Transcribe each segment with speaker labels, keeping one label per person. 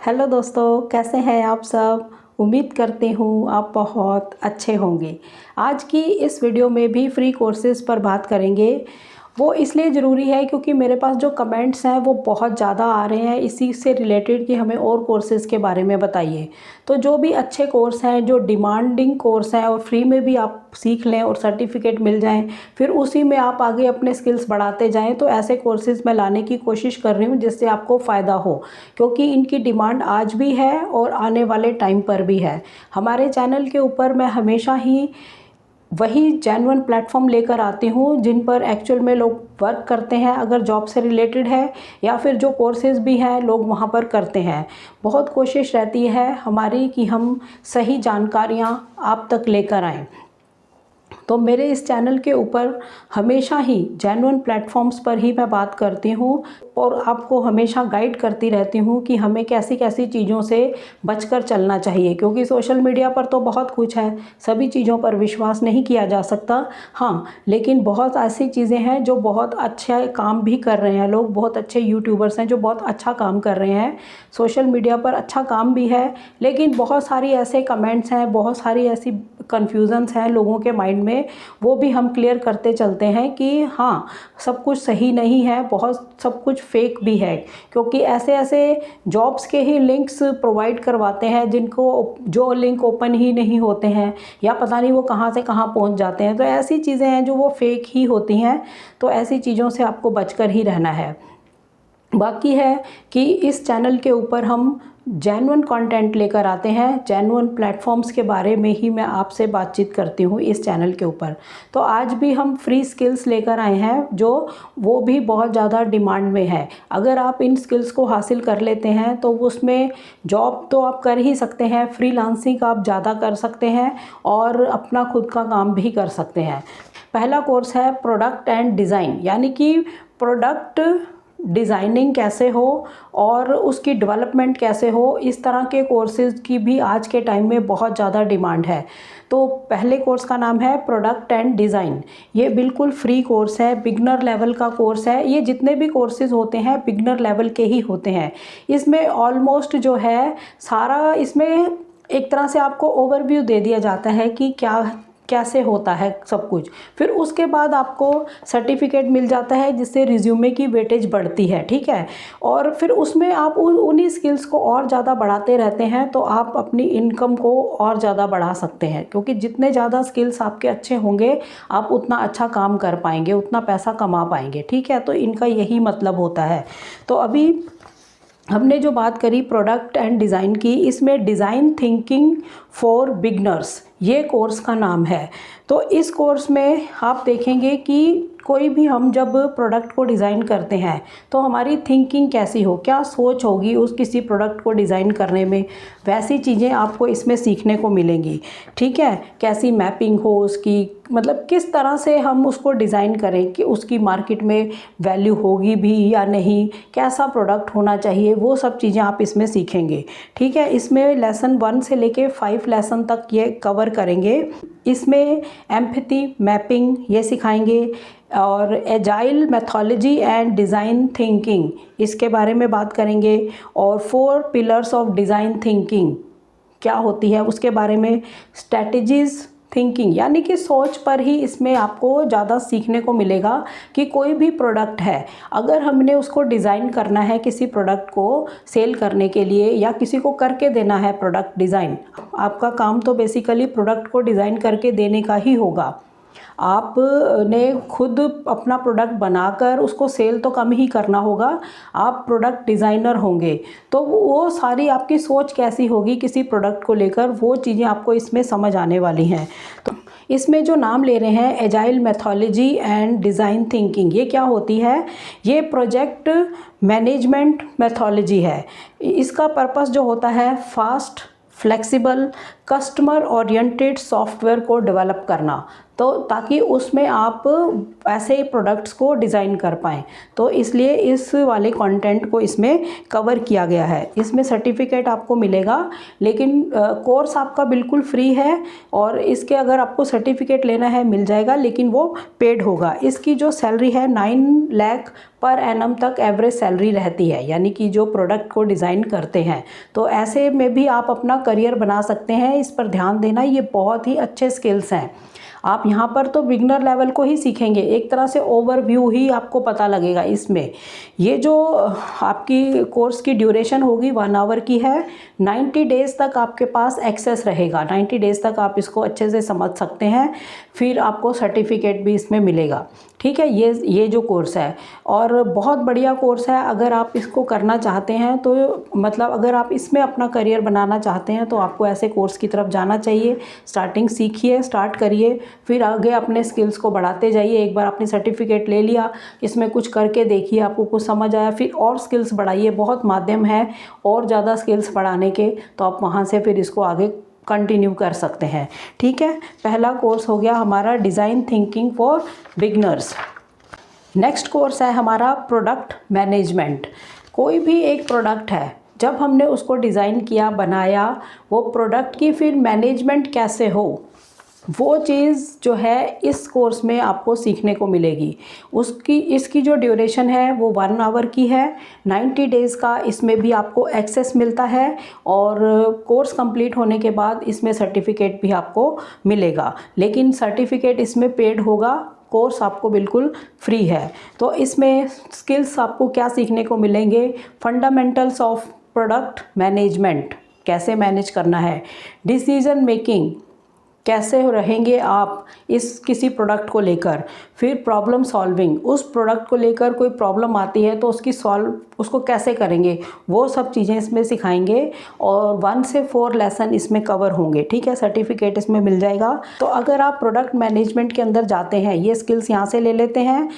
Speaker 1: Hello दोस्तों, कैसे हैं आप सब। उम्मीद करती हूँ आप बहुत अच्छे होंगे। आज की इस वीडियो में भी फ्री कोर्सेज़ पर बात करेंगे। वो इसलिए ज़रूरी है क्योंकि मेरे पास जो कमेंट्स हैं वो बहुत ज़्यादा आ रहे हैं इसी से रिलेटेड कि हमें और कोर्सेज़ के बारे में बताइए। तो जो भी अच्छे कोर्स हैं, जो डिमांडिंग कोर्स हैं और फ्री में भी आप सीख लें और सर्टिफिकेट मिल जाएं, फिर उसी में आप आगे अपने स्किल्स बढ़ाते जाएं, तो ऐसे कोर्सेज़ मैं लाने की कोशिश कर रही हूँ जिससे आपको फ़ायदा हो, क्योंकि इनकी डिमांड आज भी है और आने वाले टाइम पर भी है। हमारे चैनल के ऊपर मैं हमेशा ही वही जेन्युइन प्लेटफॉर्म लेकर आती हूँ जिन पर एक्चुअल में लोग वर्क करते हैं, अगर जॉब से रिलेटेड है या फिर जो कोर्सेज़ भी हैं लोग वहाँ पर करते हैं। बहुत कोशिश रहती है हमारी कि हम सही जानकारियाँ आप तक लेकर आएँ। तो मेरे इस चैनल के ऊपर हमेशा ही जेन्युइन प्लेटफॉर्म्स पर ही मैं बात करती हूँ और आपको हमेशा गाइड करती रहती हूँ कि हमें कैसी कैसी चीज़ों से बचकर चलना चाहिए, क्योंकि सोशल मीडिया पर तो बहुत कुछ है, सभी चीज़ों पर विश्वास नहीं किया जा सकता। हाँ, लेकिन बहुत ऐसी चीज़ें हैं जो बहुत अच्छा काम भी कर रहे हैं लोग, बहुत अच्छे यूट्यूबर्स हैं जो बहुत अच्छा काम कर रहे हैं। सोशल मीडिया पर अच्छा काम भी है, लेकिन बहुत सारी ऐसे कमेंट्स हैं, बहुत सारी ऐसी कन्फ्यूज़न्स हैं लोगों के माइंड में, वो भी हम क्लियर करते चलते हैं कि हाँ, सब कुछ सही नहीं है, बहुत सब कुछ फेक भी है, क्योंकि ऐसे ऐसे जॉब्स के ही लिंक्स प्रोवाइड करवाते हैं जिनको जो लिंक ओपन ही नहीं होते हैं या पता नहीं वो कहाँ से कहाँ पहुँच जाते हैं। तो ऐसी चीज़ें हैं जो वो फेक ही होती हैं, तो ऐसी चीज़ों से आपको बचकर ही रहना है। बाकी है कि इस चैनल के ऊपर हम जेन्युइन कंटेंट लेकर आते हैं, जेन्युइन प्लेटफॉर्म्स के बारे में ही मैं आपसे बातचीत करती हूँ इस चैनल के ऊपर। तो आज भी हम फ्री स्किल्स लेकर आए हैं जो वो भी बहुत ज़्यादा डिमांड में है। अगर आप इन स्किल्स को हासिल कर लेते हैं तो उसमें जॉब तो आप कर ही सकते हैं, फ्रीलांसिंग आप ज़्यादा कर सकते हैं और अपना खुद का काम भी कर सकते हैं। पहला कोर्स है प्रोडक्ट एंड डिज़ाइन, यानी कि प्रोडक्ट डिज़ाइनिंग कैसे हो और उसकी डेवलपमेंट कैसे हो, इस तरह के कोर्सेज़ की भी आज के टाइम में बहुत ज़्यादा डिमांड है। तो पहले कोर्स का नाम है प्रोडक्ट एंड डिज़ाइन। ये बिल्कुल फ्री कोर्स है, बिगनर लेवल का कोर्स है। ये जितने भी कोर्सेज़ होते हैं बिगनर लेवल के ही होते हैं। इसमें ऑलमोस्ट जो है सारा, इसमें एक तरह से आपको ओवरव्यू दे दिया जाता है कि क्या कैसे होता है सब कुछ। फिर उसके बाद आपको सर्टिफिकेट मिल जाता है जिससे रिज्यूमे की वेटेज बढ़ती है, ठीक है। और फिर उसमें आप उन्हीं स्किल्स को और ज़्यादा बढ़ाते रहते हैं तो आप अपनी इनकम को और ज़्यादा बढ़ा सकते हैं, क्योंकि जितने ज़्यादा स्किल्स आपके अच्छे होंगे आप उतना अच्छा काम कर पाएंगे, उतना पैसा कमा पाएंगे, ठीक है। तो इनका यही मतलब होता है। तो अभी हमने जो बात करी प्रोडक्ट एंड डिज़ाइन की, इसमें डिज़ाइन थिंकिंग फॉर बिगनर्स ये कोर्स का नाम है। तो इस कोर्स में आप देखेंगे कि कोई भी हम जब प्रोडक्ट को डिज़ाइन करते हैं तो हमारी थिंकिंग कैसी हो, क्या सोच होगी उस किसी प्रोडक्ट को डिज़ाइन करने में, वैसी चीज़ें आपको इसमें सीखने को मिलेंगी, ठीक है। कैसी मैपिंग हो उसकी, मतलब किस तरह से हम उसको डिज़ाइन करें कि उसकी मार्केट में वैल्यू होगी भी या नहीं, कैसा प्रोडक्ट होना चाहिए, वो सब चीज़ें आप इसमें सीखेंगे, ठीक है। इसमें लेसन 1 से लेके 5 लेसन तक ये कवर करेंगे। इसमें एम्पैथी, मैपिंग ये सिखाएंगे और agile methodology and design thinking इसके बारे में बात करेंगे। और 4 पिलर्स ऑफ डिज़ाइन थिंकिंग क्या होती है उसके बारे में, स्ट्रेटजीज़ थिंकिंग, यानी कि सोच पर ही इसमें आपको ज़्यादा सीखने को मिलेगा कि कोई भी प्रोडक्ट है, अगर हमने उसको डिज़ाइन करना है, किसी प्रोडक्ट को सेल करने के लिए या किसी को करके देना है प्रोडक्ट डिज़ाइन, आपका काम तो बेसिकली प्रोडक्ट को डिज़ाइन करके देने का ही होगा। आपने खुद अपना प्रोडक्ट बनाकर उसको सेल तो कम ही करना होगा, आप प्रोडक्ट डिज़ाइनर होंगे तो वो सारी आपकी सोच कैसी होगी किसी प्रोडक्ट को लेकर, वो चीज़ें आपको इसमें समझ आने वाली हैं। तो इसमें जो नाम ले रहे हैं agile methodology and design thinking, ये क्या होती है, ये प्रोजेक्ट मैनेजमेंट मेथोडोलॉजी है। इसका पर्पस जो होता है fast, flexible, customer oriented software को डेवलप करना। तो ताकि उसमें आप ऐसे प्रोडक्ट्स को डिज़ाइन कर पाएँ। तो इसलिए इस वाले कंटेंट को इसमें कवर किया गया है। इसमें सर्टिफिकेट आपको मिलेगा, लेकिन कोर्स आपका बिल्कुल फ्री है और इसके अगर आपको सर्टिफिकेट लेना है मिल जाएगा, लेकिन वो पेड होगा। इसकी जो सैलरी है 9 लाख पर एनम तक एवरेज सैलरी रहती है, यानी कि जो प्रोडक्ट को डिज़ाइन करते हैं। तो ऐसे में भी आप अपना करियर बना सकते हैं। इस पर ध्यान देना, ये बहुत ही अच्छे स्किल्स हैं। आप यहाँ पर तो बिगनर लेवल को ही सीखेंगे, एक तरह से ओवरव्यू ही आपको पता लगेगा इसमें। ये जो आपकी कोर्स की ड्यूरेशन होगी 1 आवर की है। 90 डेज़ तक आपके पास एक्सेस रहेगा, 90 डेज़ तक आप इसको अच्छे से समझ सकते हैं, फिर आपको सर्टिफिकेट भी इसमें मिलेगा। ठीक है, ये जो कोर्स है और बहुत बढ़िया कोर्स है। अगर आप इसको करना चाहते हैं तो मतलब अगर आप इसमें अपना करियर बनाना चाहते हैं तो आपको ऐसे कोर्स की तरफ जाना चाहिए। स्टार्टिंग सीखिए, स्टार्ट करिए, फिर आगे अपने स्किल्स को बढ़ाते जाइए। एक बार आपने सर्टिफिकेट ले लिया, इसमें कुछ करके देखिए, आपको कुछ समझ आया, फिर और स्किल्स बढ़ाइए। बहुत माध्यम है और ज़्यादा स्किल्स बढ़ाने के, तो आप वहाँ से फिर इसको आगे कंटिन्यू कर सकते हैं। ठीक है, पहला कोर्स हो गया हमारा design thinking for beginners. Next course है हमारा प्रोडक्ट मैनेजमेंट। कोई भी एक प्रोडक्ट है, जब हमने उसको डिज़ाइन किया, बनाया, वो प्रोडक्ट की फिर मैनेजमेंट कैसे हो, वो चीज़ जो है इस कोर्स में आपको सीखने को मिलेगी। इसकी जो ड्यूरेशन है वो 1 आवर की है। 90 डेज़ का इसमें भी आपको एक्सेस मिलता है और कोर्स कंप्लीट होने के बाद इसमें सर्टिफिकेट भी आपको मिलेगा, लेकिन सर्टिफिकेट इसमें पेड होगा। कोर्स आपको बिल्कुल फ्री है। तो इसमें स्किल्स आपको क्या सीखने को मिलेंगे? फंडामेंटल्स ऑफ प्रोडक्ट मैनेजमेंट, कैसे मैनेज करना है, डिसीजन मेकिंग, कैसे रहेंगे आप इस किसी प्रोडक्ट को लेकर, फिर प्रॉब्लम सॉल्विंग, उस प्रोडक्ट को लेकर कोई प्रॉब्लम आती है तो उसको कैसे करेंगे, वो सब चीज़ें इसमें सिखाएंगे और 1 से 4 लेसन इसमें कवर होंगे। ठीक है, सर्टिफिकेट इसमें मिल जाएगा। तो अगर आप प्रोडक्ट मैनेजमेंट के अंदर जाते हैं, ये स्किल्स यहाँ से ले लेते हैं,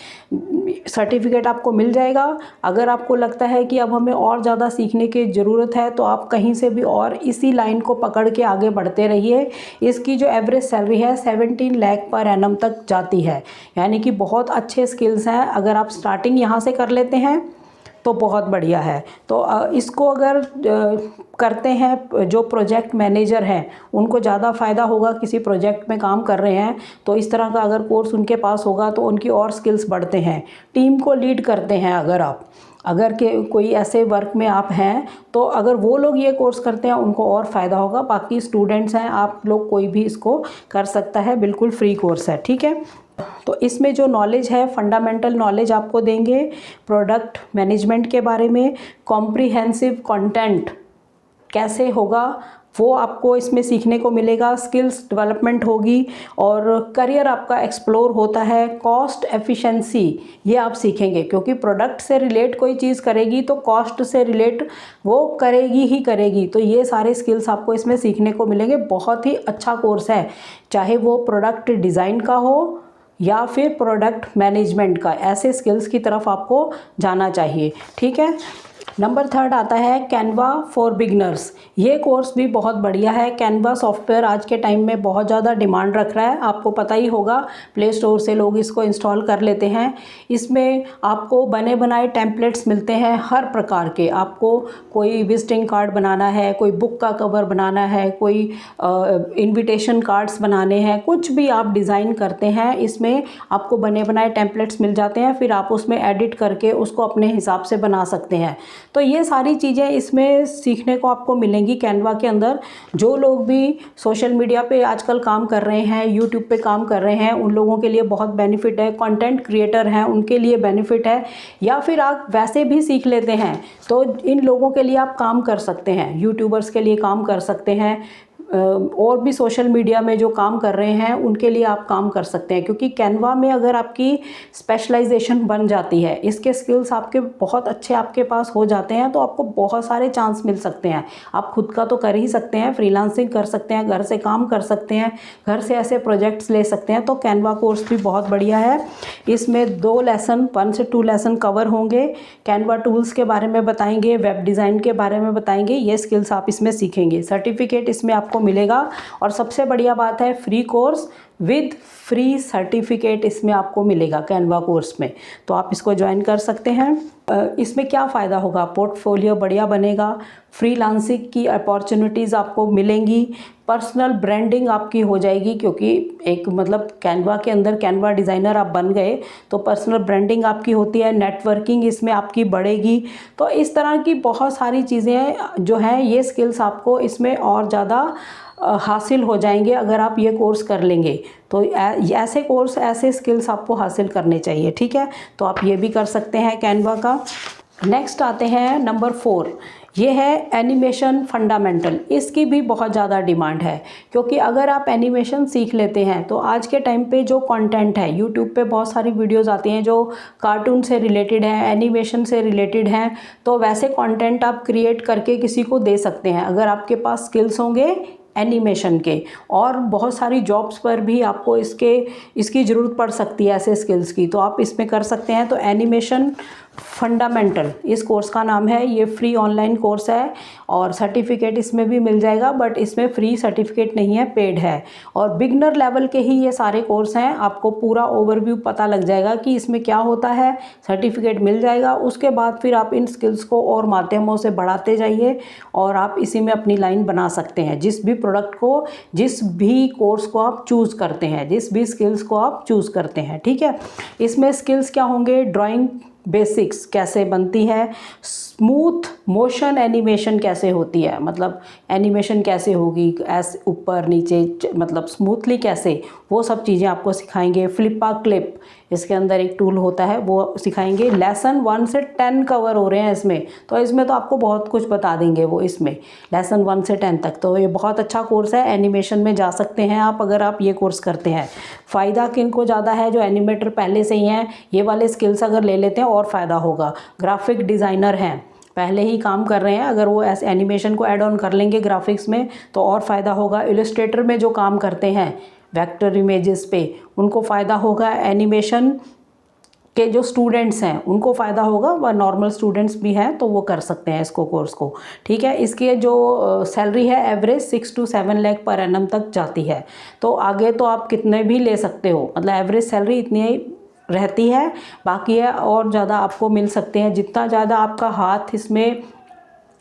Speaker 1: सर्टिफिकेट आपको मिल जाएगा। अगर आपको लगता है कि अब हमें और ज़्यादा सीखने की ज़रूरत है तो आप कहीं से भी और इसी लाइन को पकड़ के आगे बढ़ते रहिए। इसकी जो एवरेज सैलरी है 17 लाख पर एनम तक जाती है, यानी कि बहुत अच्छे स्किल्स हैं। अगर आप स्टार्टिंग यहाँ से कर लेते हैं तो बहुत बढ़िया है। तो इसको अगर करते हैं जो प्रोजेक्ट मैनेजर हैं उनको ज़्यादा फ़ायदा होगा। किसी प्रोजेक्ट में काम कर रहे हैं तो इस तरह का अगर कोर्स उनके पास होगा तो उनकी और स्किल्स बढ़ते हैं। टीम को लीड करते हैं अगर के कोई ऐसे वर्क में आप हैं तो अगर वो लोग ये कोर्स करते हैं उनको और फ़ायदा होगा। बाकी स्टूडेंट्स हैं, आप लोग कोई भी इसको कर सकता है, बिल्कुल फ्री कोर्स है। ठीक है, तो इसमें जो नॉलेज है, फंडामेंटल नॉलेज आपको देंगे प्रोडक्ट मैनेजमेंट के बारे में। कॉम्प्रिहेंसिव कंटेंट कैसे होगा वो आपको इसमें सीखने को मिलेगा। स्किल्स डेवलपमेंट होगी और करियर आपका एक्सप्लोर होता है। कॉस्ट एफिशिएंसी ये आप सीखेंगे, क्योंकि प्रोडक्ट से रिलेट कोई चीज़ करेगी तो कॉस्ट से रिलेट वो करेगी ही करेगी। तो ये सारे स्किल्स आपको इसमें सीखने को मिलेंगे। बहुत ही अच्छा कोर्स है, चाहे वो प्रोडक्ट डिज़ाइन का हो या फिर प्रोडक्ट मैनेजमेंट का, ऐसे स्किल्स की तरफ आपको जाना चाहिए। ठीक है, नंबर 3 आता है कैनवा फॉर बिगनर्स। ये कोर्स भी बहुत बढ़िया है। कैनवा सॉफ्टवेयर आज के टाइम में बहुत ज़्यादा डिमांड रख रहा है, आपको पता ही होगा। प्ले स्टोर से लोग इसको इंस्टॉल कर लेते हैं। इसमें आपको बने बनाए टेम्पलेट्स मिलते हैं हर प्रकार के। आपको कोई विजिटिंग कार्ड बनाना है, कोई बुक का कवर बनाना है, कोई इन्विटेशन कार्ड्स बनाने हैं, कुछ भी आप डिज़ाइन करते हैं इसमें आपको बने बनाए टेम्पलेट्स मिल जाते हैं। फिर आप उसमें एडिट करके उसको अपने हिसाब से बना सकते हैं। तो ये सारी चीज़ें इसमें सीखने को आपको मिलेंगी कैनवा के अंदर। जो लोग भी सोशल मीडिया पे आजकल काम कर रहे हैं, यूट्यूब पे काम कर रहे हैं, उन लोगों के लिए बहुत बेनिफिट है। कंटेंट क्रिएटर हैं उनके लिए बेनिफिट है, या फिर आप वैसे भी सीख लेते हैं तो इन लोगों के लिए आप काम कर सकते हैं। यूट्यूबर्स के लिए काम कर सकते हैं, और भी सोशल मीडिया में जो काम कर रहे हैं उनके लिए आप काम कर सकते हैं। क्योंकि कैनवा में अगर आपकी स्पेशलाइजेशन बन जाती है, इसके स्किल्स आपके बहुत अच्छे आपके पास हो जाते हैं, तो आपको बहुत सारे चांस मिल सकते हैं। आप खुद का तो कर ही सकते हैं, फ्रीलांसिंग कर सकते हैं, घर से काम कर सकते हैं, घर से ऐसे प्रोजेक्ट्स ले सकते हैं। तो कैनवा कोर्स भी बहुत बढ़िया है। इसमें 2 लेसन, 1 से 2 लेसन कवर होंगे। कैनवा टूल्स के बारे में बताएंगे, वेब डिज़ाइन के बारे में बताएंगे। ये स्किल्स आप इसमें सीखेंगे। सर्टिफिकेट इसमें आपको मिलेगा और सबसे बढ़िया बात है free course with free certificate इसमें आपको मिलेगा कैनवा कोर्स में। तो आप इसको ज्वाइन कर सकते हैं। इसमें क्या फ़ायदा होगा, पोर्टफोलियो बढ़िया बनेगा, फ्रीलांसिंग की अपॉर्चुनिटीज़ आपको मिलेंगी, पर्सनल ब्रांडिंग आपकी हो जाएगी, क्योंकि एक मतलब कैनवा के अंदर कैनवा डिज़ाइनर आप बन गए तो पर्सनल ब्रांडिंग आपकी होती है, नेटवर्किंग इसमें आपकी बढ़ेगी। तो इस तरह की बहुत सारी चीज़ें जो हैं, ये स्किल्स आपको इसमें और ज़्यादा हासिल हो जाएंगे अगर आप ये कोर्स कर लेंगे। तो ऐसे कोर्स, ऐसे स्किल्स आपको हासिल करने चाहिए, ठीक है। तो आप ये भी कर सकते हैं कैनवा का। नेक्स्ट आते हैं नंबर 4, ये है एनिमेशन फंडामेंटल। इसकी भी बहुत ज़्यादा डिमांड है, क्योंकि अगर आप एनिमेशन सीख लेते हैं तो आज के टाइम पे जो कंटेंट है, यूट्यूब पे बहुत सारी वीडियोस आती हैं जो कार्टून से रिलेटेड हैं, एनिमेशन से रिलेटेड हैं। तो वैसे कंटेंट आप क्रिएट करके किसी को दे सकते हैं अगर आपके पास स्किल्स होंगे एनिमेशन के। और बहुत सारी जॉब्स पर भी आपको इसकी ज़रूरत पड़ सकती है ऐसे स्किल्स की, तो आप इसमें कर सकते हैं। तो एनिमेशन फंडामेंटल इस कोर्स का नाम है। ये फ्री ऑनलाइन कोर्स है और सर्टिफिकेट इसमें भी मिल जाएगा, बट इसमें फ्री सर्टिफिकेट नहीं है, पेड है। और बिगनर लेवल के ही ये सारे कोर्स हैं। आपको पूरा ओवरव्यू पता लग जाएगा कि इसमें क्या होता है, सर्टिफिकेट मिल जाएगा। उसके बाद फिर आप इन स्किल्स को और माध्यमों से बढ़ाते जाइए और आप इसी में अपनी लाइन बना सकते हैं। जिस भी प्रोडक्ट को, जिस भी कोर्स को आप चूज़ करते हैं, जिस भी स्किल्स को आप चूज़ करते हैं, ठीक है। इसमें स्किल्स क्या होंगे, ड्राइंग बेसिक्स कैसे बनती है, स्मूथ मोशन एनिमेशन कैसे होती है, मतलब एनिमेशन कैसे होगी, ऐसे ऊपर नीचे मतलब स्मूथली कैसे, वो सब चीज़ें आपको सिखाएंगे। फ्लिपा क्लिप इसके अंदर एक टूल होता है, वो सिखाएंगे। लेसन 1 से 10 कवर हो रहे हैं इसमें, तो इसमें तो आपको बहुत कुछ बता देंगे वो इसमें, लेसन 1 से 10 तक। तो ये बहुत अच्छा कोर्स है, एनिमेशन में जा सकते हैं आप अगर आप ये कोर्स करते हैं। फ़ायदा किन को ज़्यादा है, जो एनिमेटर पहले से ही हैं, ये वाले स्किल्स अगर ले लेते हैं और फ़ायदा होगा। ग्राफिक डिज़ाइनर हैं, पहले ही काम कर रहे हैं, अगर वो ऐसे एनिमेशन को ऐड ऑन कर लेंगे ग्राफिक्स में तो और फ़ायदा होगा। इलस्ट्रेटर में जो काम करते हैं वेक्टर इमेजेस पे, उनको फ़ायदा होगा। एनिमेशन के जो स्टूडेंट्स हैं उनको फ़ायदा होगा, वह नॉर्मल स्टूडेंट्स भी हैं तो वो कर सकते हैं इसको कोर्स को, ठीक है। इसके जो सैलरी है average 6 to 7 lakh per annum तक जाती है। तो आगे तो आप कितने भी ले सकते हो, मतलब एवरेज सैलरी इतनी रहती है, बाकी है और ज़्यादा आपको मिल सकते हैं। जितना ज़्यादा आपका हाथ इसमें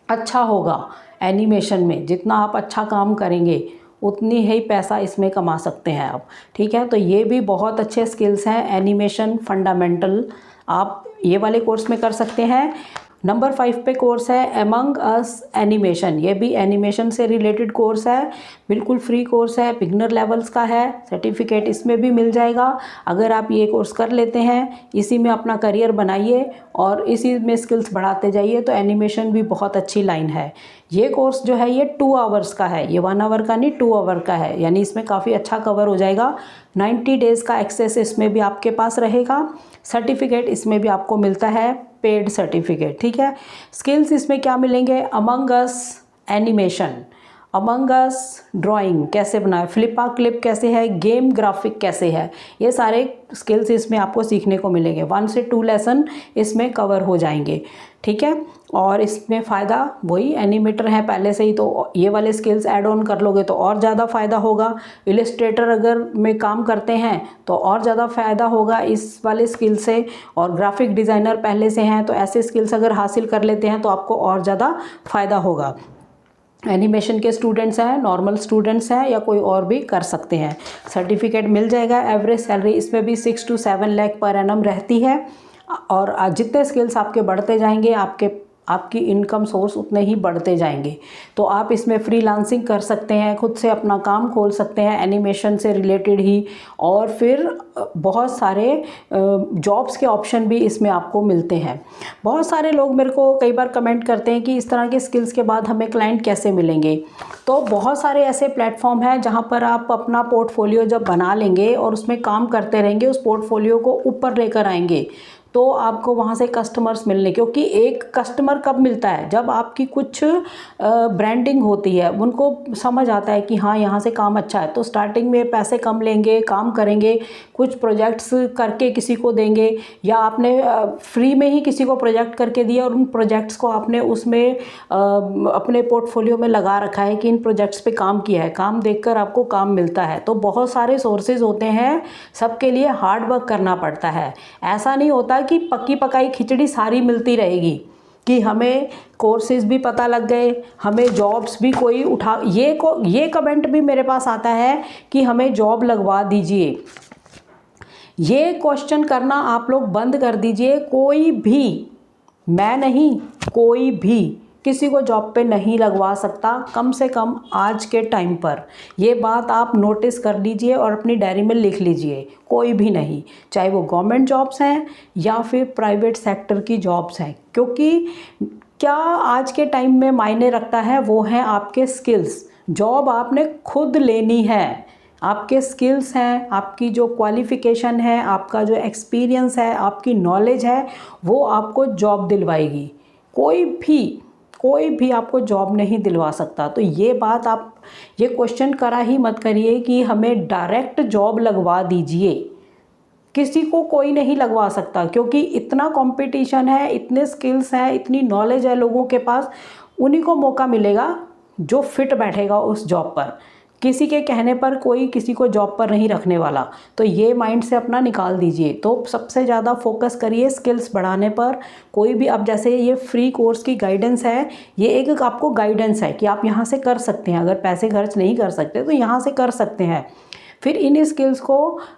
Speaker 1: अच्छा होगा, एनिमेशन में जितना आप अच्छा काम करेंगे उतनी ही पैसा इसमें कमा सकते हैं आप, ठीक है। तो ये भी बहुत अच्छे स्किल्स हैं, एनिमेशन फंडामेंटल आप ये वाले कोर्स में कर सकते हैं। नंबर 5 पे कोर्स है अमंग अस एनिमेशन। ये भी एनिमेशन से रिलेटेड कोर्स है, बिल्कुल फ्री कोर्स है, बिगनर लेवल्स का है, सर्टिफिकेट इसमें भी मिल जाएगा। अगर आप ये कोर्स कर लेते हैं, इसी में अपना करियर बनाइए और इसी में स्किल्स बढ़ाते जाइए, तो एनिमेशन भी बहुत अच्छी लाइन है। ये कोर्स जो है ये 2 आवर्स का है, ये 1 आवर का नहीं 2 आवर का है, यानी इसमें काफ़ी अच्छा कवर हो जाएगा। 90 डेज़ का एक्सेस इसमें भी आपके पास रहेगा। सर्टिफिकेट इसमें भी आपको मिलता है, पेड सर्टिफिकेट, ठीक है। स्किल्स इसमें क्या मिलेंगे, अमंग अस एनिमेशन, अमंग अस ड्राइंग कैसे बनाए, फ्लिपा क्लिप कैसे है, गेम ग्राफिक कैसे है, ये सारे स्किल्स इसमें आपको सीखने को मिलेंगे। 1 से 2 लेसन इसमें कवर हो जाएंगे, ठीक है। और इसमें फ़ायदा वही एनिमेटर है पहले से ही, तो ये वाले स्किल्स ऐड ऑन कर लोगे तो और ज़्यादा फ़ायदा होगा। इलस्ट्रेटर अगर में काम करते हैं तो और ज़्यादा फ़ायदा होगा इस वाले स्किल से। और ग्राफिक डिज़ाइनर पहले से हैं तो ऐसे स्किल्स अगर हासिल कर लेते हैं तो आपको और ज़्यादा फ़ायदा होगा। एनिमेशन के स्टूडेंट्स हैं, नॉर्मल स्टूडेंट्स हैं या कोई और भी कर सकते हैं। सर्टिफिकेट मिल जाएगा। एवरेज सैलरी इसमें भी 6 to 7 लाख पर एनम रहती है। और जितने स्किल्स आपके बढ़ते जाएंगे आपकी इनकम सोर्स उतने ही बढ़ते जाएंगे। तो आप इसमें फ्रीलांसिंग कर सकते हैं, खुद से अपना काम खोल सकते हैं एनिमेशन से रिलेटेड ही। और फिर बहुत सारे जॉब्स के ऑप्शन भी इसमें आपको मिलते हैं। बहुत सारे लोग मेरे को कई बार कमेंट करते हैं कि इस तरह के स्किल्स के बाद हमें क्लाइंट कैसे मिलेंगे। तो बहुत सारे ऐसे प्लेटफॉर्म हैं जहाँ पर आप अपना पोर्टफोलियो जब बना लेंगे और उसमें काम करते रहेंगे, उस पोर्टफोलियो को ऊपर लेकर आएंगे, तो आपको वहाँ से कस्टमर्स मिलने, क्योंकि एक कस्टमर कब मिलता है, जब आपकी कुछ ब्रांडिंग होती है, उनको समझ आता है कि हाँ यहाँ से काम अच्छा है, तो स्टार्टिंग में पैसे कम लेंगे, काम करेंगे, कुछ प्रोजेक्ट्स करके किसी को देंगे, या आपने फ्री में ही किसी को प्रोजेक्ट करके दिया और उन प्रोजेक्ट्स को आपने उसमें अपने पोर्टफोलियो में लगा रखा है कि इन प्रोजेक्ट्स पे काम किया है, काम देखकर आपको काम मिलता है। तो बहुत सारे सोर्सेज होते हैं, सबके लिए हार्ड वर्क करना पड़ता है। ऐसा नहीं होता कि पक्की पकाई खिचड़ी सारी मिलती रहेगी, कि हमें कोर्सेज भी पता लग गए, हमें जॉब्स भी कोई उठा, ये कमेंट भी मेरे पास आता है कि हमें जॉब लगवा दीजिए। ये क्वेश्चन करना आप लोग बंद कर दीजिए। कोई भी, मैं नहीं, कोई भी किसी को जॉब पे नहीं लगवा सकता, कम से कम आज के टाइम पर। ये बात आप नोटिस कर लीजिए और अपनी डायरी में लिख लीजिए। कोई भी नहीं, चाहे वो गवर्नमेंट जॉब्स हैं या फिर प्राइवेट सेक्टर की जॉब्स हैं, क्योंकि क्या आज के टाइम में मायने रखता है, वो है आपके स्किल्स। जॉब आपने खुद लेनी है, आपके स्किल्स हैं, आपकी जो क्वालिफ़िकेशन है, आपका जो एक्सपीरियंस है, आपकी नॉलेज है, वो आपको जॉब दिलवाएगी। कोई भी आपको जॉब नहीं दिलवा सकता। तो ये बात आप, ये क्वेश्चन करा ही मत करिए कि हमें डायरेक्ट जॉब लगवा दीजिए। किसी को कोई नहीं लगवा सकता, क्योंकि इतना कंपटीशन है, इतने स्किल्स हैं, इतनी नॉलेज है लोगों के पास, उन्हीं को मौका मिलेगा जो फिट बैठेगा उस जॉब पर। किसी के कहने पर कोई किसी को जॉब पर नहीं रखने वाला। तो ये माइंड से अपना निकाल दीजिए। तो सबसे ज़्यादा फोकस करिए स्किल्स बढ़ाने पर। कोई भी, अब जैसे ये फ्री कोर्स की गाइडेंस है, ये एक आपको गाइडेंस है कि आप यहाँ से कर सकते हैं, अगर पैसे खर्च नहीं कर सकते तो यहाँ से कर सकते हैं। फिर इन स्किल्स को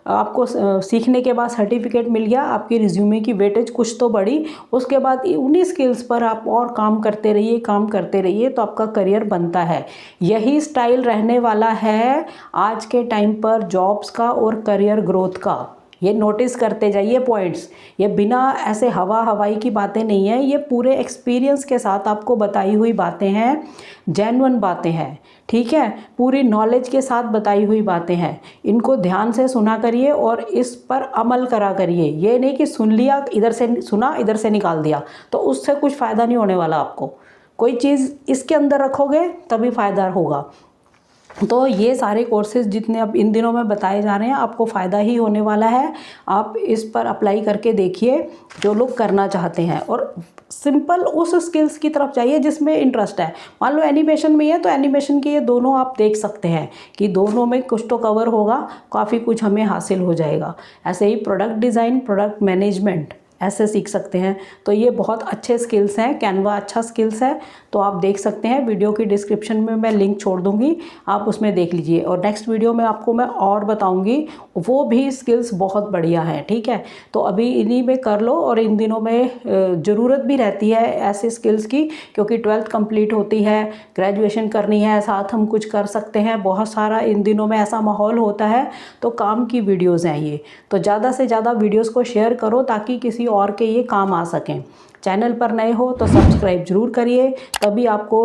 Speaker 1: आपको सीखने के बाद सर्टिफिकेट मिल गया, आपकी रिज्यूमे की वेटेज कुछ तो बढ़ी, उसके बाद उन्हीं स्किल्स पर आप और काम करते रहिए, तो आपका करियर बनता है। यही स्टाइल रहने वाला है आज के टाइम पर जॉब्स का और करियर ग्रोथ का। ये नोटिस करते जाइए पॉइंट्स, ये बिना ऐसे हवाई की बातें नहीं है, ये पूरे एक्सपीरियंस के साथ आपको बताई हुई बातें हैं, जेन्युइन बातें हैं, ठीक है, पूरी नॉलेज के साथ बताई हुई बातें हैं। इनको ध्यान से सुना करिए और इस पर अमल करा करिए। ये नहीं कि सुन लिया, इधर से सुना, इधर से निकाल दिया, तो उससे कुछ फ़ायदा नहीं होने वाला आपको। कोई चीज़ इसके अंदर रखोगे तभी फ़ायदा होगा। तो ये सारे कोर्सेज़ जितने अब इन दिनों में बताए जा रहे हैं, आपको फ़ायदा ही होने वाला है। आप इस पर अप्लाई करके देखिए, जो लोग करना चाहते हैं, और सिंपल उस स्किल्स की तरफ जाइए जिसमें इंटरेस्ट है। मान लो एनिमेशन में है तो एनिमेशन के ये दोनों आप देख सकते हैं कि दोनों में कुछ तो कवर होगा, काफ़ी कुछ हमें हासिल हो जाएगा। ऐसे ही प्रोडक्ट डिज़ाइन, प्रोडक्ट मैनेजमेंट ऐसे सीख सकते हैं। तो ये बहुत अच्छे स्किल्स हैं, कैनवा अच्छा स्किल्स है, तो आप देख सकते हैं। वीडियो की डिस्क्रिप्शन में मैं लिंक छोड़ दूंगी, आप उसमें देख लीजिए। और नेक्स्ट वीडियो में आपको मैं और बताऊंगी, वो भी स्किल्स बहुत बढ़िया हैं, ठीक है। तो अभी इन्हीं में कर लो, और इन दिनों में ज़रूरत भी रहती है ऐसे स्किल्स की, क्योंकि 12th कंप्लीट होती है, ग्रेजुएशन करनी है, साथ हम कुछ कर सकते हैं, बहुत सारा इन दिनों में ऐसा माहौल होता है। तो काम की वीडियोज़ हैं ये, तो ज़्यादा से ज़्यादा वीडियोज़ को शेयर करो ताकि किसी और के ये काम आ सकें। चैनल पर नए हो तो सब्सक्राइब जरूर करिए, तभी आपको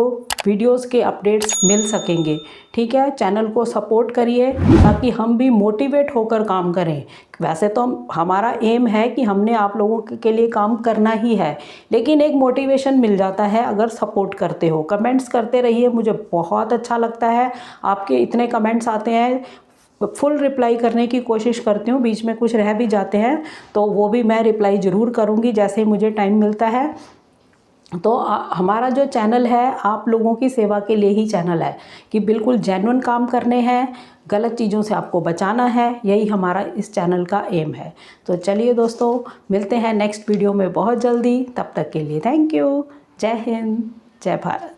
Speaker 1: वीडियोस के अपडेट्स मिल सकेंगे, ठीक है। चैनल को सपोर्ट करिए ताकि हम भी मोटिवेट होकर काम करें। वैसे तो हमारा एम है कि हमने आप लोगों के लिए काम करना ही है, लेकिन एक मोटिवेशन मिल जाता है अगर सपोर्ट करते हो। कमेंट्स करते रहिए, मुझे बहुत अच्छा लगता है, आपके इतने कमेंट्स आते हैं, फुल रिप्लाई करने की कोशिश करती हूँ, बीच में कुछ रह भी जाते हैं तो वो भी मैं रिप्लाई ज़रूर करूँगी जैसे ही मुझे टाइम मिलता है। तो हमारा जो चैनल है आप लोगों की सेवा के लिए ही चैनल है, कि बिल्कुल जेन्युइन काम करने हैं, गलत चीज़ों से आपको बचाना है, यही हमारा इस चैनल का एम है। तो चलिए दोस्तों, मिलते हैं नेक्स्ट वीडियो में बहुत जल्दी, तब तक के लिए थैंक यू। जय हिंद, जय भारत।